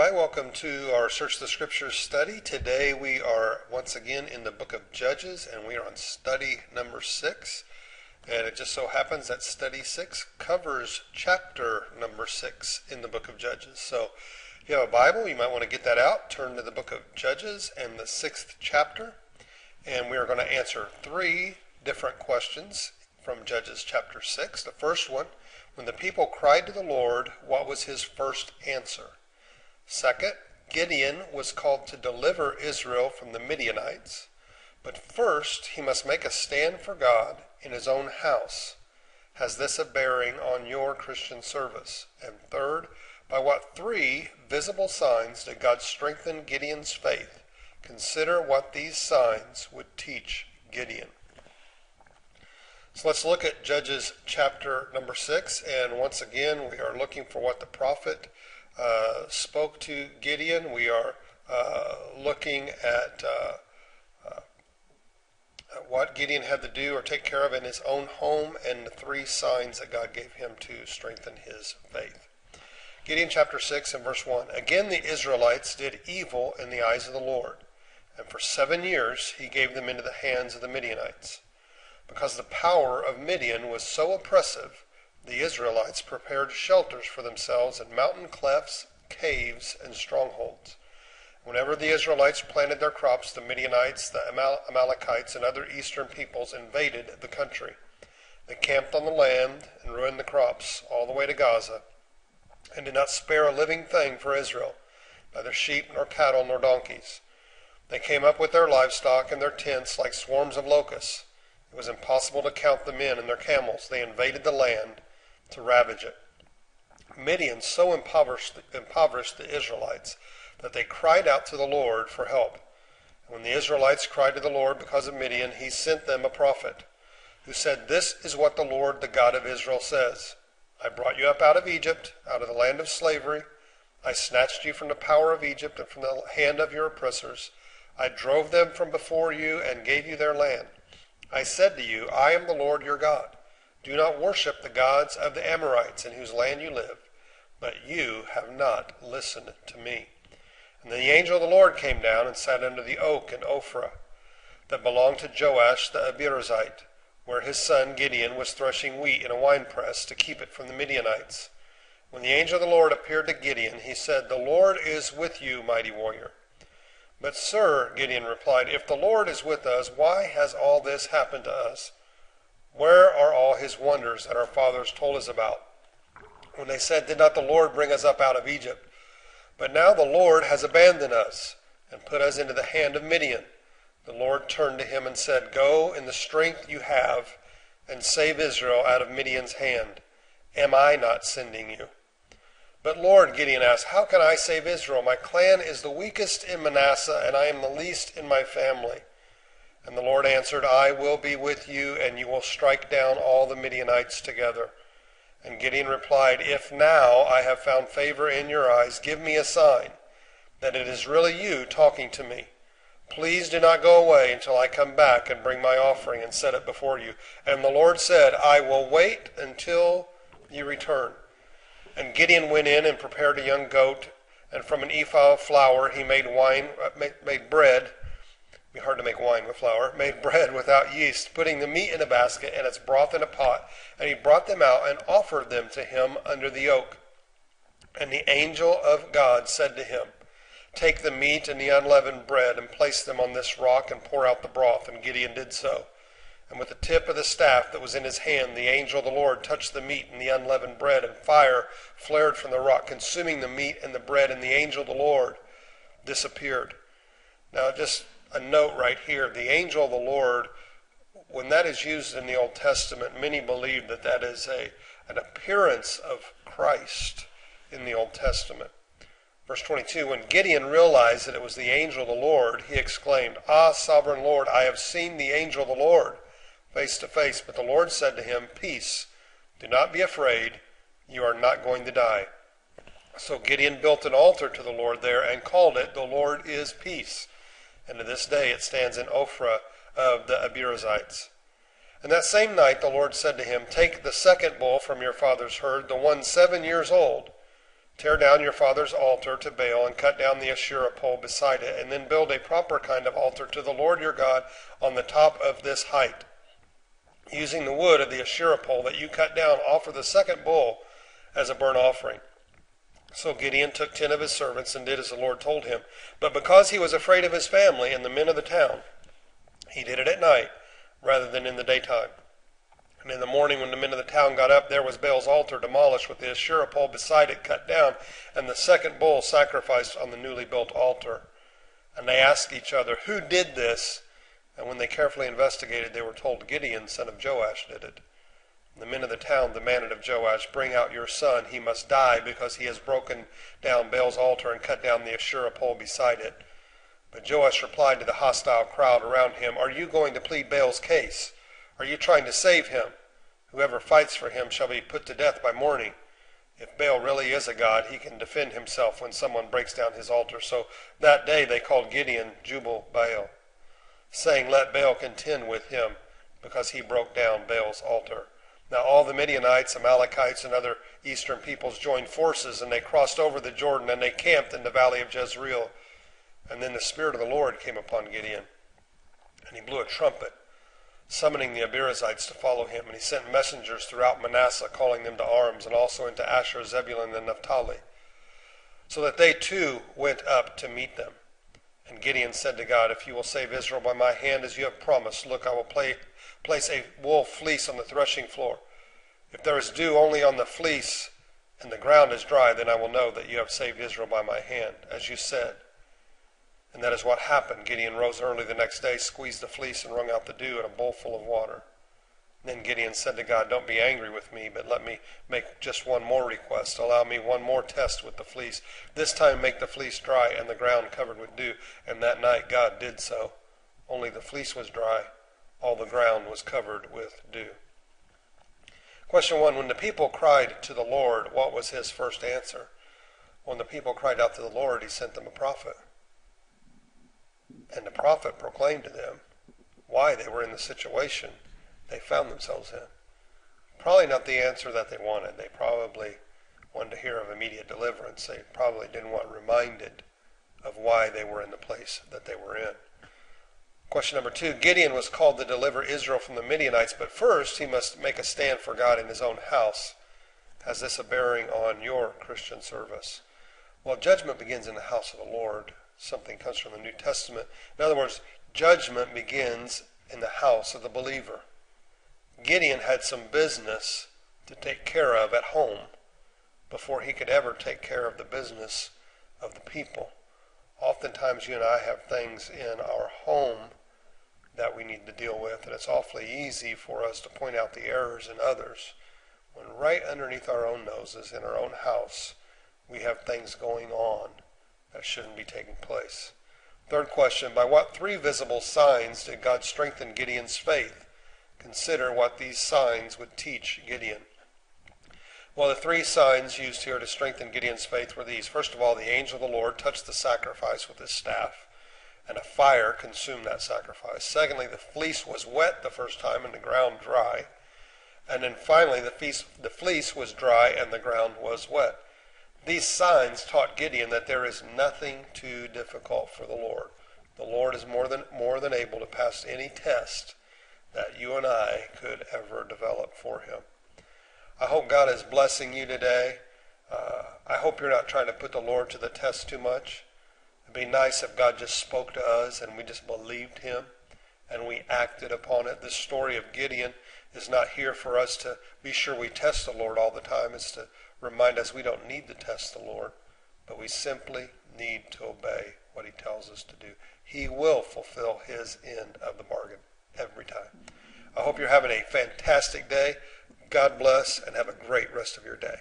everybody. Welcome to our Search the Scriptures study. Today we are once again in the book of Judges, and we are on study number 6. And it just so happens that study 6 covers chapter number 6 in the book of Judges. So if you have a Bible, you might want to get that out, turn to the book of Judges and the 6th chapter. And we are going to answer 3 different questions from Judges chapter 6. The first one, when the people cried to the Lord, what was his first answer? Second, Gideon was called to deliver Israel from the Midianites, but first he must make a stand for God in his own house. Has this a bearing on your Christian service? And third, by what 3 visible signs did God strengthen Gideon's faith? Consider what these signs would teach Gideon. So let's look at Judges chapter number 6, and once again we are looking for what the prophet spoke to Gideon. We are looking at what Gideon had to do or take care of in his own home and the 3 signs that God gave him to strengthen his faith. Gideon chapter 6 and verse 1. Again the Israelites did evil in the eyes of the Lord, and for 7 years he gave them into the hands of the Midianites. Because the power of Midian was so oppressive, the Israelites prepared shelters for themselves in mountain clefts, caves, and strongholds. Whenever the Israelites planted their crops, the Midianites, the Amalekites, and other eastern peoples invaded the country. They camped on the land and ruined the crops all the way to Gaza, and did not spare a living thing for Israel, neither sheep nor cattle nor donkeys. They came up with their livestock and their tents like swarms of locusts. It was impossible to count the men and their camels. They invaded the land to ravage it. Midian so impoverished the Israelites that they cried out to the Lord for help. And when the Israelites cried to the Lord because of Midian, he sent them a prophet who said, "This is what the Lord, the God of Israel, says. I brought you up out of Egypt, out of the land of slavery. I snatched you from the power of Egypt and from the hand of your oppressors. I drove them from before you and gave you their land. I said to you, I am the Lord your God. Do not worship the gods of the Amorites in whose land you live. But you have not listened to me." And the angel of the Lord came down and sat under the oak in Ophrah that belonged to Joash the Abiezrite, where his son Gideon was threshing wheat in a winepress to keep it from the Midianites. When the angel of the Lord appeared to Gideon, he said, "The Lord is with you, mighty warrior." "But sir," Gideon replied, "if the Lord is with us, why has all this happened to us? Where are all his wonders that our fathers told us about, when they said, 'Did not the Lord bring us up out of Egypt?' But now the Lord has abandoned us and put us into the hand of Midian." The Lord turned to him and said, "Go in the strength you have and save Israel out of Midian's hand. Am I not sending you?" "But Lord," Gideon asked, "how can I save Israel? My clan is the weakest in Manasseh, and I am the least in my family." And the Lord answered, "I will be with you, and you will strike down all the Midianites together." And Gideon replied, "If now I have found favor in your eyes, give me a sign that it is really you talking to me. Please do not go away until I come back and bring my offering and set it before you." And the Lord said, "I will wait until you return." And Gideon went in and prepared a young goat, and from an ephah of flour he made bread. It'd be hard to make wine with flour. Made bread without yeast, putting the meat in a basket and its broth in a pot. And he brought them out and offered them to him under the oak. And the angel of God said to him, "Take the meat and the unleavened bread and place them on this rock and pour out the broth." And Gideon did so. And with the tip of the staff that was in his hand, the angel of the Lord touched the meat and the unleavened bread, and fire flared from the rock, consuming the meat and the bread, and the angel of the Lord disappeared. Now just a note right here, the angel of the Lord, when that is used in the Old Testament, many believe that that is an appearance of Christ in the Old Testament. Verse 22, when Gideon realized that it was the angel of the Lord, he exclaimed, "Ah, sovereign Lord, I have seen the angel of the Lord face to face." But the Lord said to him, "Peace, do not be afraid, you are not going to die." So Gideon built an altar to the Lord there and called it, "The Lord is Peace." And to this day it stands in Ophrah of the Abiezrites. And that same night the Lord said to him, "Take the second bull from your father's herd, the one 7 years old, Tear down your father's altar to Baal and cut down the Asherah pole beside it, and then build a proper kind of altar to the Lord your God on the top of this height. Using the wood of the Asherah pole that you cut down, offer the second bull as a burnt offering." So Gideon took 10 of his servants and did as the Lord told him. But because he was afraid of his family and the men of the town, he did it at night rather than in the daytime. And in the morning when the men of the town got up, there was Baal's altar demolished with the Asherah pole beside it cut down, and the second bull sacrificed on the newly built altar. And they asked each other, "Who did this?" And when they carefully investigated, they were told, "Gideon, son of Joash, did it." And the men of the town demanded of Joash, "Bring out your son. He must die because he has broken down Baal's altar and cut down the Asherah pole beside it." But Joash replied to the hostile crowd around him, "Are you going to plead Baal's case? Are you trying to save him? Whoever fights for him shall be put to death by morning. If Baal really is a god, he can defend himself when someone breaks down his altar." So that day they called Gideon Jubal Baal, saying, "Let Baal contend with him, because he broke down Baal's altar." Now all the Midianites, Amalekites, and other eastern peoples joined forces, and they crossed over the Jordan, and they camped in the valley of Jezreel. And then the Spirit of the Lord came upon Gideon, and he blew a trumpet, summoning the Abiezrites to follow him. And he sent messengers throughout Manasseh, calling them to arms, and also into Asher, Zebulun, and Naphtali, so that they too went up to meet them. And Gideon said to God, "If you will save Israel by my hand as you have promised, look, I will place a wool fleece on the threshing floor. If there is dew only on the fleece and the ground is dry, then I will know that you have saved Israel by my hand, as you said." And that is what happened. Gideon rose early the next day, squeezed the fleece, and wrung out the dew in a bowl full of water. Then Gideon said to God, "Don't be angry with me, but let me make just one more request. Allow me one more test with the fleece. This time make the fleece dry and the ground covered with dew." And that night God did so. Only the fleece was dry. All the ground was covered with dew. Question 1. When the people cried to the Lord, what was his first answer? When the people cried out to the Lord, he sent them a prophet. And the prophet proclaimed to them why they were in the situation they found themselves in. Probably not the answer that they wanted. They probably wanted to hear of immediate deliverance. They probably didn't want reminded of why they were in the place that they were in. Question number 2. Gideon was called to deliver Israel from the Midianites, but first he must make a stand for God in his own house. Has this a bearing on your Christian service? Well, judgment begins in the house of the Lord. Something comes from the New Testament. In other words, judgment begins in the house of the believer. Gideon had some business to take care of at home before he could ever take care of the business of the people. Oftentimes you and I have things in our home that we need to deal with, and it's awfully easy for us to point out the errors in others when right underneath our own noses in our own house we have things going on that shouldn't be taking place. Third question, by what 3 visible signs did God strengthen Gideon's faith? Consider what these signs would teach Gideon. Well, the 3 signs used here to strengthen Gideon's faith were these. First of all, the angel of the Lord touched the sacrifice with his staff, and a fire consumed that sacrifice. Secondly, the fleece was wet the first time and the ground dry. And then finally, the fleece was dry and the ground was wet. These signs taught Gideon that there is nothing too difficult for the Lord. The Lord is more than able to pass any test that you and I could ever develop for him. I hope God is blessing you today. I hope you're not trying to put the Lord to the test too much. It'd be nice if God just spoke to us and we just believed him and we acted upon it. This story of Gideon is not here for us to be sure we test the Lord all the time. It's to remind us we don't need to test the Lord, but we simply need to obey what he tells us to do. He will fulfill his end of the bargain every time. I hope you're having a fantastic day. God bless, and have a great rest of your day.